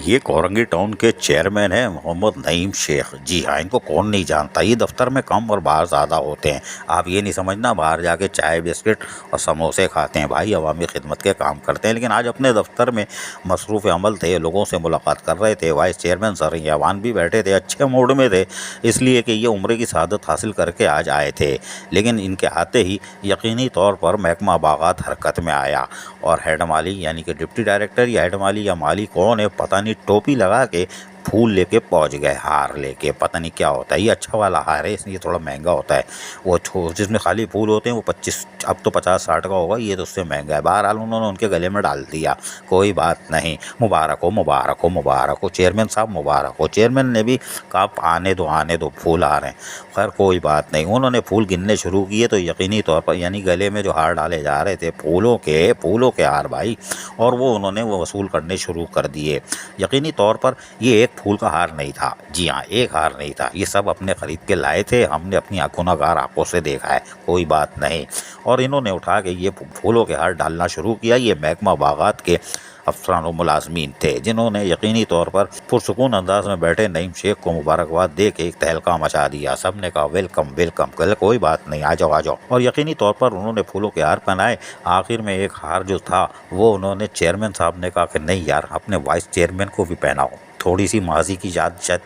ये कोरंगी टाउन के चेयरमैन हैं मोहम्मद नईम शेख। जी हाँ, इनको कौन नहीं जानता। ये दफ्तर में कम और बाहर ज़्यादा होते हैं। आप ये नहीं समझना बाहर जाके चाय बिस्किट और समोसे खाते हैं। भाई अवामी खिदमत के काम करते हैं। लेकिन आज अपने दफ्तर में मसरूफ़ अमल थे, लोगों से मुलाकात कर रहे थे। वाइस चेयरमैन सर यवान भी बैठे थे, अच्छे मूड में थे, इसलिए कि ये उम्र की शहादत हासिल करके आज आए थे। लेकिन इनके आते ही यकीनी तौर पर महकमा बागात हरकत में आया और हेड माली यानी कि डिप्टी डायरेक्टर या हेड माली या माली कौन है पता नहीं, टोपी लगा के फूल लेके पहुंच गए, हार लेके। पता नहीं क्या होता है, ये अच्छा वाला हार है, इसलिए थोड़ा महंगा होता है। वो जिसमें खाली फूल होते हैं वो 25, अब तो 50-60 का होगा, ये तो उससे महंगा है। बहरहाल उन्होंने उनके गले में डाल दिया। कोई बात नहीं, मुबारक हो मुबारक हो मुबारक हो चेयरमैन साहब, मुबारक हो। चेयरमैन ने भी कहा आने दो फूल आ रहे हैं। खैर कोई बात नहीं, उन्होंने फूल गिनने शुरू किए तो यकीनी तौर पर यानी गले में जो हार डाले जा रहे थे फूलों के हार भाई, और वो उन्होंने वो वसूल करने शुरू कर दिए। यकीनी तौर पर ये एक फूल का हार नहीं था। जी हाँ, एक हार नहीं था, ये सब अपने ख़रीद के लाए थे। हमने अपनी गुनाहगार आंखों से देखा है, कोई बात नहीं। और इन्होंने उठा के ये फूलों के हार डालना शुरू किया। ये महकमा बागात के अफसरान और मुलाजमीन थे, जिन्होंने यकीनी तौर पर पुरसुकून अंदाज में बैठे नईम शेख को मुबारकबाद दे के एक तहलका मचा दिया। सब ने कहा वेलकम वेलकम। कल कोई बात नहीं, आ जाओ आ जाओ। और यकीनी तौर पर उन्होंने फूलों के हार पहनाए। आखिर में एक हार जो था वो उन्होंने चेयरमैन साहब ने कहा कि नहीं यार, अपने वाइस चेयरमैन को भी पहनाओ, थोड़ी सी माजी की याद शायद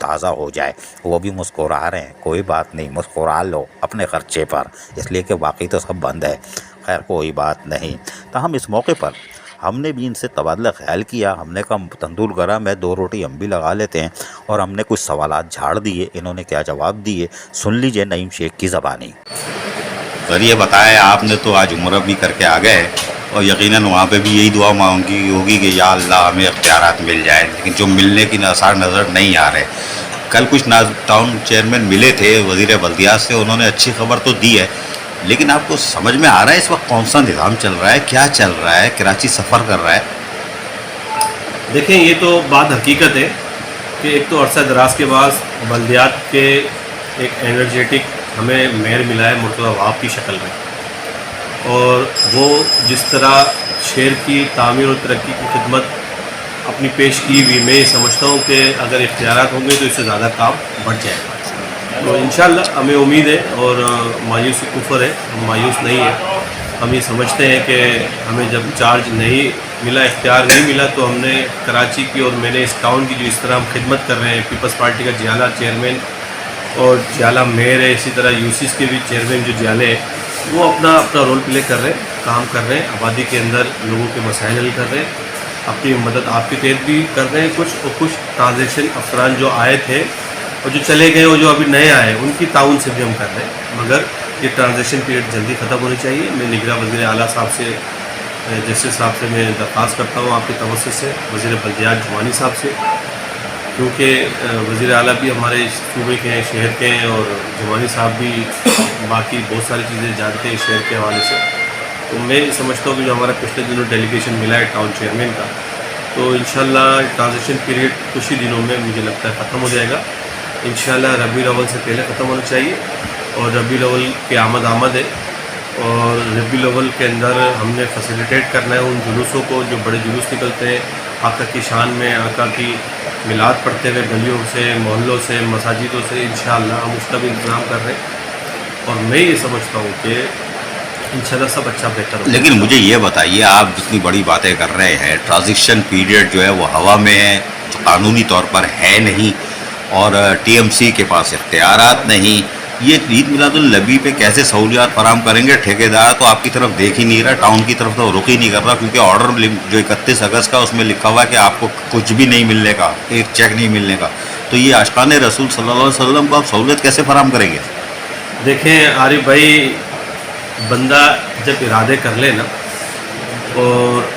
ताज़ा हो जाए। वो भी मुस्कुरा रहे हैं, कोई बात नहीं, मुस्कुरा लो अपने खर्चे पर, इसलिए कि बाकी तो सब बंद है। खैर कोई बात नहीं। तो हम इस मौके पर हमने भी इनसे तबादला ख्याल किया। हमने कहा तंदूर गरम है, 2 रोटी हम भी लगा लेते हैं। और हमने कुछ सवालात झाड़ दिए, इन्होंने क्या जवाब दिए सुन लीजिए नईम शेख की ज़बानी। सर ये बताया आपने तो आज उम्र भी करके आ गए और यकीनन वहाँ पे भी यही दुआ मांगी होगी कि या अल्लाह हमें इख्तियारात मिल जाए, लेकिन जो मिलने की आसार नज़र नहीं आ रहे। कल कुछ टाउन चेयरमैन मिले थे वज़ीर बल्दियात से, उन्होंने अच्छी खबर तो दी है, लेकिन आपको समझ में आ रहा है इस वक्त कौन सा निज़ाम चल रहा है, क्या चल रहा है, कराची सफ़र कर रहा है? देखें, ये तो बात हकीकत है कि एक तो अरसा दराज के बाद बल्दियात के एक एनर्जेटिक हमें मेयर मिला है मुर्तज़ा वहाब की शक्ल में, और वो जिस तरह शहर की तामीर और तरक्की की खिदमत अपनी पेश की हुई, मैं ये समझता हूँ कि अगर इख्तियारात होंगे तो इससे ज़्यादा काम बढ़ जाएगा। तो इंशाअल्लाह हमें उम्मीद है, और मायूसी कुफर है, हम मायूस नहीं है। हम ये समझते हैं कि हमें जब चार्ज नहीं मिला, इख्तियार नहीं मिला, तो हमने कराची की और मैंने इस टाउन की जो इस तरह हम खिदमत कर रहे हैं, पीपल्स पार्टी का जियाला चेयरमैन और जियाला मेयर है, इसी तरह यूसीस के भी चेयरमैन जो जियाले हैं, वो अपना रोल प्ले कर रहे हैं, काम कर रहे हैं, आबादी के अंदर लोगों के मसाइल हल कर रहे हैं, अपनी मदद आपके तहत भी कर रहे हैं कुछ, और कुछ ट्रांजेक्शन अफरान जो आए थे और जो चले गए और जो अभी नए आए उनकी ताउन से भी हम कर रहे हैं। मगर ये ट्रांजेक्शन पीरियड जल्दी ख़त्म होनी चाहिए। मैं निगरां वज़ीर आला साहब से, जस्टिस साहब से मैं दरख्वास्त करता हूँ आपके तवज्जुह से, वज़ीर बल्दियात जुमानी साहब से, क्योंकि वज़ीर आला भी हमारे सूबे के हैं, शहर के हैं, और जुमानी साहब भी बाकी बहुत सारी चीज़ें जानते हैं शहर के हवाले से। तो मैं समझता हूँ कि जो हमारा पिछले दिनों डेलीगेशन मिला है टाउन चेयरमैन का, तो इंशाल्लाह ट्रांजेक्शन पीरियड कुछ ही दिनों में मुझे लगता है ख़त्म हो जाएगा। इंशाल्लाह रबी अव्वल से पहले ख़त्म होना चाहिए, और रबी अव्वल के आमद है, और रबी अव्वल के अंदर हमने फैसिलिटेट करना है उन जुलूसों को जो बड़े जुलूस निकलते हैं आका की शान में, आका की मिलाद पढ़ते हुए गलियों से, मोहल्लों से, मसाजिदों से। इंशाल्लाह हम उसका भी इंतज़ाम कर रहे हैं, और मैं ये समझता हूँ कि इंशाल्लाह सब अच्छा बेहतर होगा। लेकिन मुझे ये बताइए, आप जितनी बड़ी बातें कर रहे हैं, ट्रांजिशन पीरियड जो है वो हवा में है, जो कानूनी तौर पर है नहीं, और टीएमसी के पास इख्तियारात नहीं, ये ईद मिलादुल-नबी पे कैसे सहूलियात फराम करेंगे? ठेकेदार तो आपकी तरफ देख ही नहीं रहा, टाउन की तरफ तो रुख ही नहीं कर रहा, क्योंकि ऑर्डर जो 31 अगस्त का उसमें लिखा हुआ है कि आपको कुछ भी नहीं मिलने का, एक चेक नहीं मिलने का। तो ये आशिकाने रसूल सल्लल्लाहु अलैहि वसल्लम को आप सहूलियत कैसे फराम करेंगे? देखें आरिफ भाई, बंदा जब इरादे कर ले ना और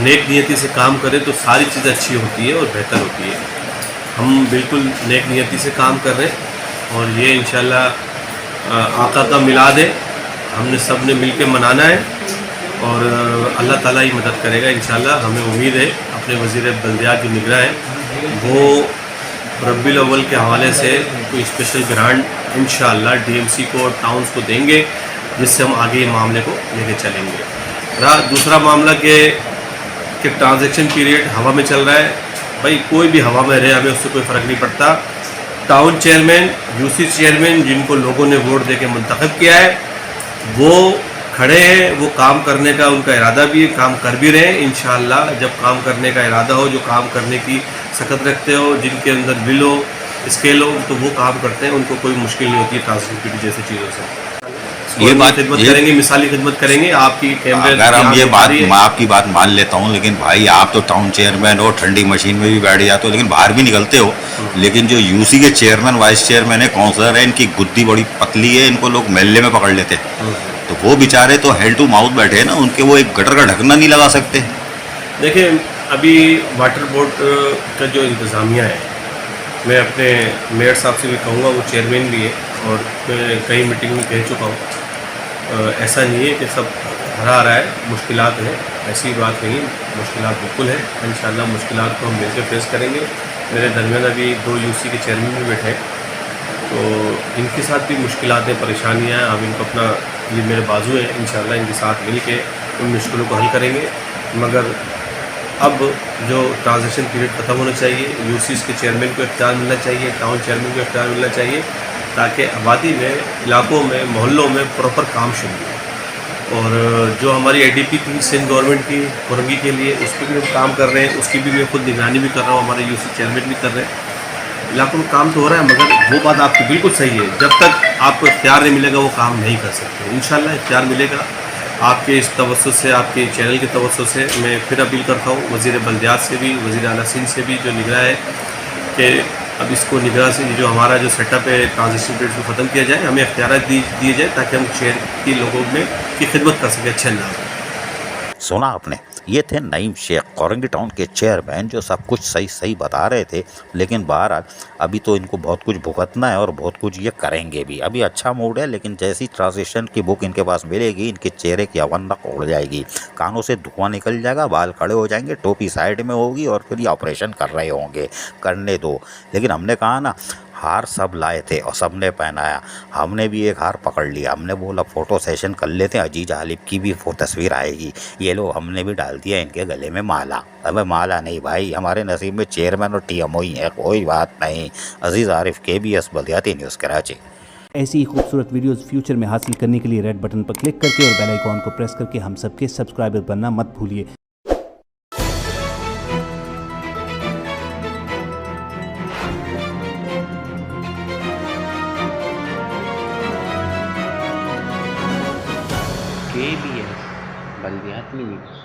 नेक नियति से काम करे तो सारी चीज़ अच्छी होती है और बेहतर होती है। हम बिल्कुल नेक नियति से काम कर रहे हैं, और ये इंशाल्लाह आका का मिलाद है, हमने सब ने मिल के मनाना है, और अल्लाह ताला ही मदद करेगा इंशाल्लाह। हमें उम्मीद है अपने वज़ीर बल्दियात जो निगरां है वो रब्बिल अव्वल के हवाले से कोई स्पेशल ग्रांट इंशाल्लाह डीएमसी को और टाउन्स को देंगे, जिससे हम आगे ये मामले को लेके चलेंगे। रहा दूसरा मामला कि ट्रांजैक्शन पीरियड हवा में चल रहा है, भाई कोई भी हवा में रहे, हमें उससे कोई फ़र्क नहीं पड़ता। टाउन चेयरमैन, यूसी चेयरमैन जिनको लोगों ने वोट दे के मुंतखब किया है, वो खड़े हैं, वो काम करने का उनका इरादा भी है, काम कर भी रहे हैं। इंशाअल्लाह जब काम करने का इरादा हो, जो काम करने की सकत रखते हो, जिनके अंदर बिल हो, स्केल हो, तो वो काम करते हैं, उनको कोई मुश्किल नहीं होती ट्रांसपोर्ट जैसी चीज़ों से। ये बात खिदमत करेंगे, मिसाली खिदमत करेंगे आपकी कैमरे। अगर हम ये बात, मैं आपकी बात मान लेता हूँ, लेकिन भाई आप तो टाउन चेयरमैन हो, ठंडी मशीन में भी बैठ जाते हो, लेकिन बाहर भी निकलते हो। लेकिन जो यूसी के चेयरमैन, वाइस चेयरमैन है, काउंसलर है, इनकी गुद्दी बड़ी पतली है, इनको लोग मेले में पकड़ लेते हैं। तो वो बेचारे तो हेड टू माउथ बैठे हैं ना, उनके वो एक गटर का ढकना नहीं लगा सकते। देखिए अभी वाटर बोर्ड का जो इंतज़ामिया है, मैं अपने मेयर साहब से भी कहूँगा, वो चेयरमैन भी है, और मैं कई मीटिंग में कह चुका हूँ, ऐसा नहीं है कि सब हरा रहा है, मुश्किलात हैं, ऐसी बात नहीं, मुश्किलात बिल्कुल है। इंशाअल्लाह मुश्किलात को हम मिलकर फेस करेंगे। मेरे दरमियान अभी 2 यूसी के चेयरमैन भी बैठे हैं, तो इनके साथ भी मुश्किलात हैं, परेशानियाँ हैं। अब इनको अपना, ये मेरे बाजू हैं, इंशाअल्लाह इनके साथ मिल के उन मुश्किलों को हल करेंगे। मगर अब जो ट्रांजिशन पीरियड ख़त्म होना चाहिए, यूसीज़ के चेयरमैन को इख्तियार मिलना चाहिए, टाउन चेयरमैन को इख्तियार मिलना चाहिए, ताकि आबादी में, इलाकों में, मोहल्लों में प्रॉपर काम शुरू हो। और जो हमारी एडीपी थी सिंध गवर्नमेंट की फुरंगी के लिए, उस पर भी हम काम कर रहे हैं, उसकी भी मैं खुद निगरानी भी कर रहा हूँ, हमारे यूसी चेयरमैन भी कर रहे हैं। इलाकों में काम तो हो रहा है, मगर वो बात आपकी बिल्कुल सही है, जब तक आपको इख्तियार नहीं मिलेगा वो काम नहीं कर सकते। इंशाअल्लाह इख्तियार मिलेगा। आपके इस तवज्जुह से, आपके चैनल के तवज्जुह से मैं फिर अपील करता हूँ वज़ीर बल्दियात से भी, वज़ीर आला सिंध से भी, जो निगरान है, कि अब इसको निगरान से जो हमारा जो सेटअप है ट्रांजिशन पीरियड को ख़त्म किया जाए, हमें इख्तियार दिए जाए, ताकि हम शहर के लोगों में की खिदमत कर सकें अच्छे अंदाज में। सुना आपने, ये थे नईम शेख, कोरंगी टाउन के चेयरमैन, जो सब कुछ सही सही बता रहे थे। लेकिन बहरहाल अभी तो इनको बहुत कुछ भुगतना है और बहुत कुछ ये करेंगे भी। अभी अच्छा मूड है, लेकिन जैसी ट्रांजिशन की बुक इनके पास मिलेगी, इनके चेहरे की अवनक उड़ जाएगी, कानों से धुआं निकल जाएगा, बाल खड़े हो जाएंगे, टोपी साइड में होगी, और फिर ये ऑपरेशन कर रहे होंगे। करने दो। लेकिन हमने कहा ना, हार सब लाए थे और सब ने पहनाया, हमने भी एक हार पकड़ लिया। हमने बोला फ़ोटो सेशन कर लेते हैं, अजीज हालिब की भी तस्वीर आएगी। ये लो, हमने भी डाल दिया इनके गले में माला। अबे माला नहीं भाई, हमारे नसीब में चेयरमैन और टीएमओ ही है, कोई बात नहीं। अजीज़ आरिफ, KBS बल्दियाती न्यूज़ कराची। ऐसी ही खूबसूरत वीडियोस फ्यूचर में हासिल करने के लिए रेड बटन पर क्लिक करके और बेल आइकॉन को प्रेस करके हम सबके सब्सक्राइबर बनना मत भूलिए। KBS बल्दियाती न्यूज़।